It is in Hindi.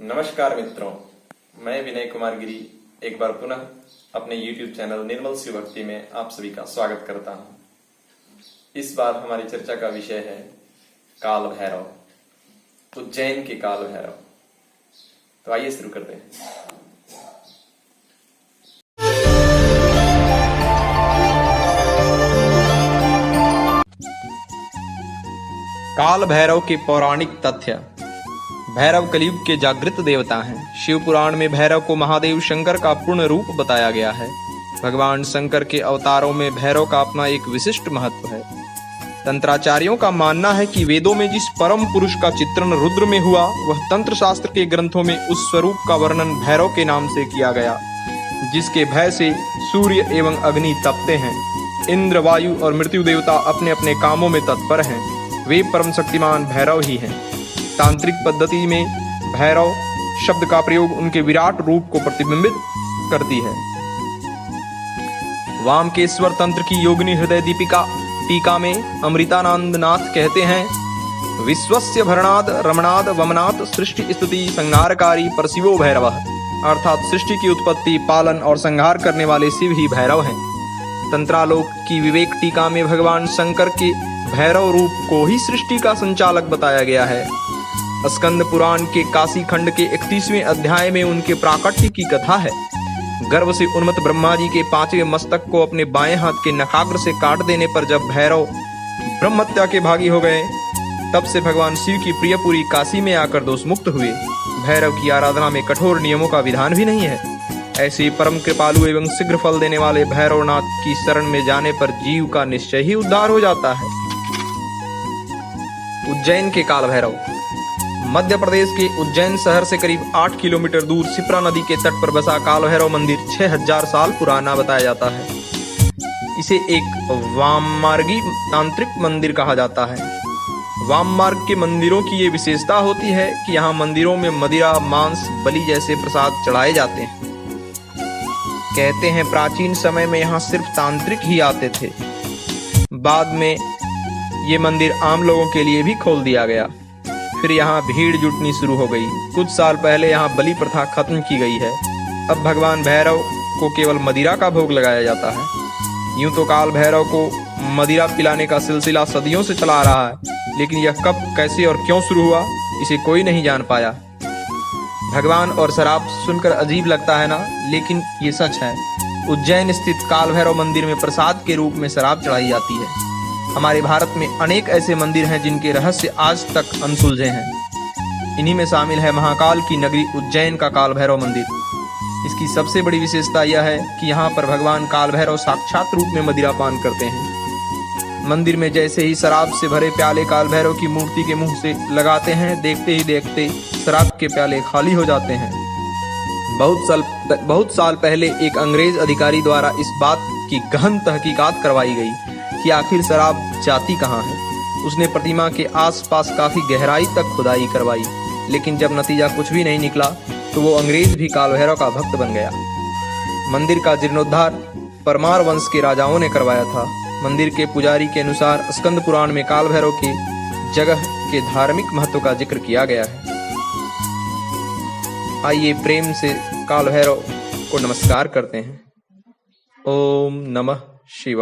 नमस्कार मित्रों, मैं विनय कुमार गिरी एक बार पुनः अपने YouTube चैनल निर्मल शिव भक्ति में आप सभी का स्वागत करता हूं। इस बार हमारी चर्चा का विषय है काल भैरव, उज्जैन के काल भैरव। तो आइए शुरू करते हैं। काल भैरव के पौराणिक तथ्य। भैरव कलयुग के जागृत देवता हैं। शिव पुराण में भैरव को महादेव शंकर का पूर्ण रूप बताया गया है। भगवान शंकर के अवतारों में भैरव का अपना एक विशिष्ट महत्व है। तंत्राचार्यों का मानना है कि वेदों में जिस परम पुरुष का चित्रण रुद्र में हुआ, वह तंत्र शास्त्र के ग्रंथों में उस स्वरूप का वर्णन भैरव के नाम से किया गया, जिसके भय से सूर्य एवं अग्नि तपते हैं। इंद्र, वायु और मृत्यु देवता अपने अपने कामों में तत्पर हैं। वे परम शक्तिमान भैरव ही हैं। तांत्रिक पद्धति में भैरव शब्द का प्रयोग उनके विराट रूप को प्रतिबिंबित करती है। वामकेश्वर तंत्र की योगिनी हृदय दीपिका टीका में अमृतानंद नाथ कहते हैं, विश्वस्य भरणाद रमणाद वमनात् सृष्टि स्तुति संहारकारी परशिवो भैरवः, अर्थात सृष्टि की उत्पत्ति, पालन और संहार करने वाले शिव ही भैरव हैं। तंत्रालोक की विवेक टीका में भगवान शंकर के भैरव रूप को ही सृष्टि का संचालक बताया गया है। स्कंद पुराण के काशी खंड के 31वें अध्याय में उनके प्राकट्य की कथा है। गर्भ से उन्मत्त ब्रह्मा जी के 5वें मस्तक को अपने बाएं हाथ के नखाग्र से काट देने पर जब भैरव ब्रह्महत्या के भागी हो गए, तब से भगवान शिव की प्रियपुरी काशी में आकर दोष मुक्त हुए। भैरव की आराधना में कठोर नियमों का विधान भी नहीं है। ऐसे परम कृपालु एवं शीघ्र फल देने वाले भैरवनाथ की शरण में जाने पर जीव का निश्चय ही उद्धार हो जाता है। उज्जैन के काल भैरव। मध्य प्रदेश के उज्जैन शहर से करीब 8 किलोमीटर दूर शिप्रा नदी के तट पर बसा काल भैरव मंदिर 6000 साल पुराना बताया जाता है। इसे एक वाममार्गी तांत्रिक मंदिर कहा जाता है। वाम मार्ग के मंदिरों की ये विशेषता होती है कि यहाँ मंदिरों में मदिरा, मांस, बलि जैसे प्रसाद चढ़ाए जाते हैं। कहते हैं प्राचीन समय में यहाँ सिर्फ तांत्रिक ही आते थे। बाद में ये मंदिर आम लोगों के लिए भी खोल दिया गया। फिर यहाँ भीड़ जुटनी शुरू हो गई। कुछ साल पहले यहाँ बलि प्रथा खत्म की गई है। अब भगवान भैरव को केवल मदिरा का भोग लगाया जाता है। यूं तो काल भैरव को मदिरा पिलाने का सिलसिला सदियों से चला आ रहा है, लेकिन यह कब, कैसे और क्यों शुरू हुआ, इसे कोई नहीं जान पाया। भगवान और शराब सुनकर अजीब लगता है ना, लेकिन ये सच है। उज्जैन स्थित काल भैरव मंदिर में प्रसाद के रूप में शराब चढ़ाई जाती है। हमारे भारत में अनेक ऐसे मंदिर हैं जिनके रहस्य आज तक अनसुलझे हैं। इन्हीं में शामिल है महाकाल की नगरी उज्जैन का काल भैरव मंदिर। इसकी सबसे बड़ी विशेषता यह है कि यहाँ पर भगवान काल भैरव साक्षात रूप में मदिरा पान करते हैं। मंदिर में जैसे ही शराब से भरे प्याले काल भैरव की मूर्ति के मुंह से लगाते हैं, देखते ही देखते शराब के प्याले खाली हो जाते हैं। बहुत साल पहले एक अंग्रेज अधिकारी द्वारा इस बात की गहन तहकीकात करवाई गई कि आखिर शराब जाती कहाँ है। उसने प्रतिमा के आसपास काफी गहराई तक खुदाई करवाई, लेकिन जब नतीजा कुछ भी नहीं निकला तो वो अंग्रेज भी काल भैरव का भक्त बन गया। मंदिर का जीर्णोद्धार परमार वंश के राजाओं ने करवाया था। मंदिर के पुजारी के अनुसार स्कंद पुराण में काल भैरव के जगह के धार्मिक महत्व का जिक्र किया गया है। आइए प्रेम से काल भैरव को नमस्कार करते हैं। ओम नमः शिवाय।